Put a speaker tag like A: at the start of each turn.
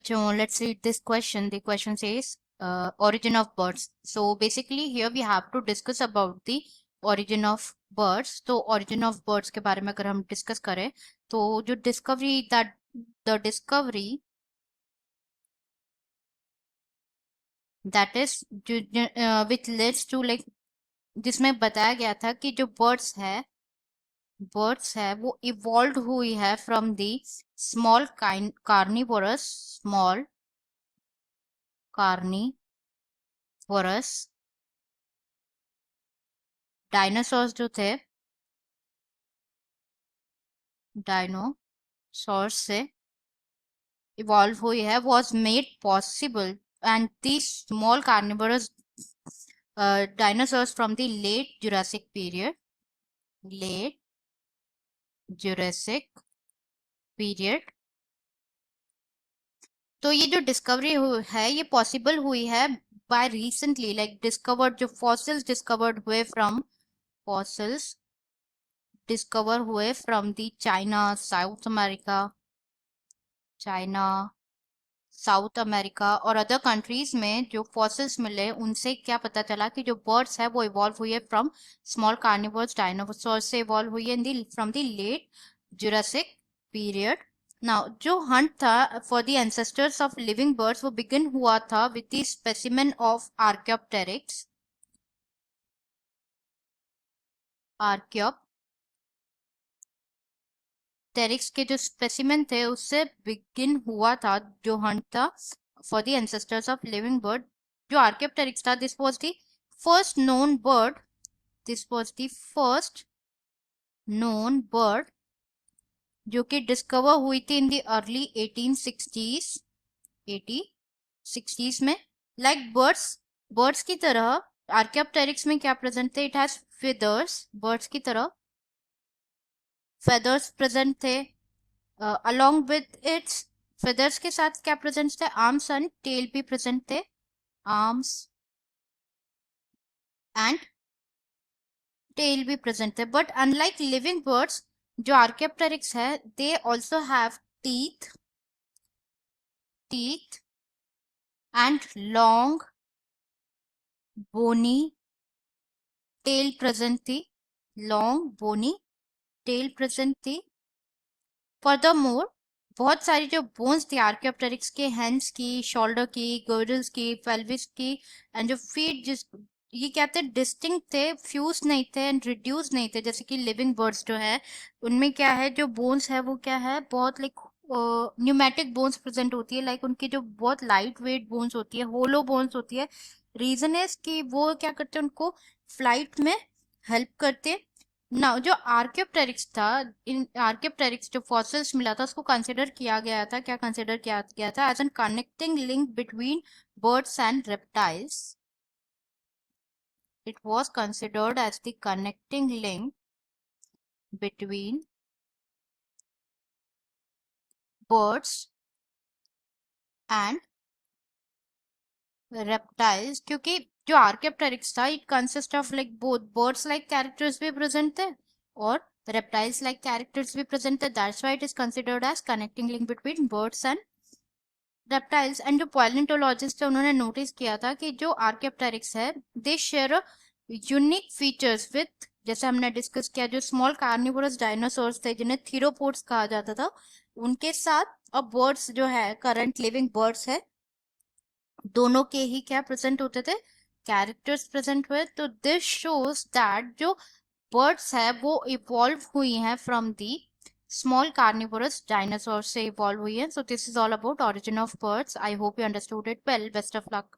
A: So let's read this question. The question says origin of birds. So basically here we have to discuss about the origin of birds. तो origin of birds के बारे में अगर हम discuss करें तो जो discovery that the discovery that is which leads to like जिसमें बताया गया था कि जो birds है वो evolved हुई है from the small carnivorous small carnivorous dinosaurs जो थे डायनासोर्स से इवॉल्व हुई है was made possible and these small carnivorous dinosaurs from the late Jurassic period तो ये जो डिस्कवरी है ये पॉसिबल हुई है बाय रिसेंटली लाइक डिस्कवर्ड जो फॉसिल्स डिस्कवर्ड हुए from the China south America और अदर कंट्रीज में जो फॉसिल्स मिले उनसे क्या पता चला कि जो बर्ड्स है वो इवॉल्व हुई है फ्रॉम स्मॉल कार्निवर्स डायनासोर से इवॉल्व हुई है from the late Jurassic period now जो हंट था for the ancestors of living birds वो बिगिन हुआ था with the specimen of Archaeopteryx टेरिक्स के जो स्पेसिमेन थे उससे बिगिन हुआ था जो हंट था for the ancestors of living bird जो आर्कियोप्टेरिक्स था this was the first known bird जो कि डिस्कवर हुई थी इन द अर्ली 1860s में लाइक बर्ड्स की तरह आर्कियोप्टेरिक्स में क्या प्रेजेंट थे इट हैज feathers बर्ड्स की तरह फेदर्स प्रेजेंट थे अलोंग विद इट्स फेदर्स के साथ क्या प्रेजेंट थे आर्म्स एंड टेल भी प्रेजेंट थे आर्म्स एंड टेल भी प्रेजेंट थे बट अनलाइक लिविंग बर्ड्स जो आर्कियोप्टेरिक्स है they also have teeth and long bony tail present थी लॉन्ग बोनी टेल प्रेजेंट थी फर्दरमोर बहुत सारी जो बोन्स थी आर्कियोप्टेरिक्स के हैंड्स की शोल्डर की गर्डल्स की पेल्विस की एंड जो फीट जिस ये क्या थे डिस्टिंक्ट थे फ्यूज नहीं थे एंड रिड्यूस नहीं थे जैसे कि लिविंग बर्ड्स जो है उनमें क्या है जो बोन्स है वो क्या है बहुत लाइक न्यूमेटिक बोन्स प्रेजेंट होती है लाइक उनकी जो बहुत लाइट वेट बोन्स होती है होलो बोन्स होती है रीजन है कि वो क्या करते हैं उनको फ्लाइट में हेल्प करते ना जो आर्कियोप्टेरिक्स था इन आर्कियोप्टेरिक्स जो फॉसिल्स मिला था उसको कंसिडर किया गया था क्या कंसिडर किया गया था as an connecting link between birds and reptiles it was considered as the connecting link between birds and reptiles क्योंकि जो आर्कियोप्टेरिक्स था it consist of like both birds like characters भी प्रेजेंट थे और रेप्टाइल्स लाइक कैरेक्टर्स भी present थे that's why it is considered as connecting link between birds and reptiles and जो palaeontologist है उन्होंने नोटिस किया था कि जो आर्कियोप्टेरिक्स है they share unique features with जैसे हमने डिस्कस किया जो स्मॉल कार्निवोरस डायनासोर्स थे जिन्हें थीरोपोड्स कहा जाता था उनके साथ अब बर्ड्स जो है करंट लिविंग बर्ड्स है दोनों के ही क्या प्रेजेंट होते थे कैरेक्टर्स प्रेजेंट हुए तो दिस शोज दैट जो बर्ड्स है वो इवॉल्व हुई हैं from the small carnivorous dinosaur से इवॉल्व हुई है so this is all about origin of birds I hope you understood it well best of luck